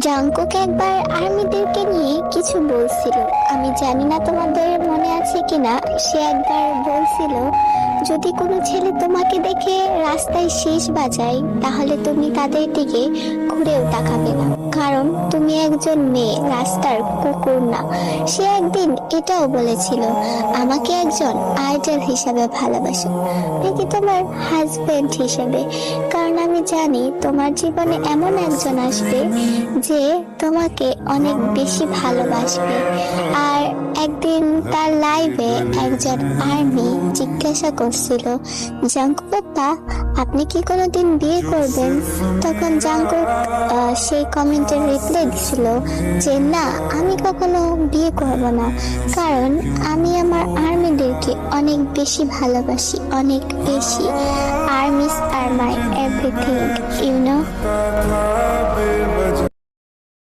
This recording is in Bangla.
জাংকুক একবার আর্মিদেরকে নিয়ে কিছু বলছিল। আমি জানি না তোমাদের মনে আছে কিনা, সে একবার বলছিল যদি কোনো ছেলে তোমাকে দেখে রাস্তায় শীষ বাজায় তাহলে তুমি তাদের দিকে ঘুরেও তাকাবে না, কারণ তুমি একজন মেয়ে, রাস্তার কুকুর না। সে একদিন এটাও বলেছিল আমাকে একজন আইডল হিসাবে ভালোবাসো, নাকি তোমার হাজবেন্ড হিসেবে, কারণ আমি জানি তোমার জীবনে এমন একজন আসবে যে তোমাকে অনেক বেশি ভালোবাসবে। আর একদিন তার লাইভে একজন আর্মি জিজ্ঞাসা করছিল জাংকুক আপা, আপনি কি কোনোদিন বিয়ে করবেন? তখন জাংকুক সেই কমেন্টের রিপ্লাই দিছিল যে না, আমি কখনো বিয়ে করব না, কারণ আমি আমার আর্মিদেরকে অনেক বেশি ভালোবাসি, অনেক বেশি। ARMYs are my everything, you no.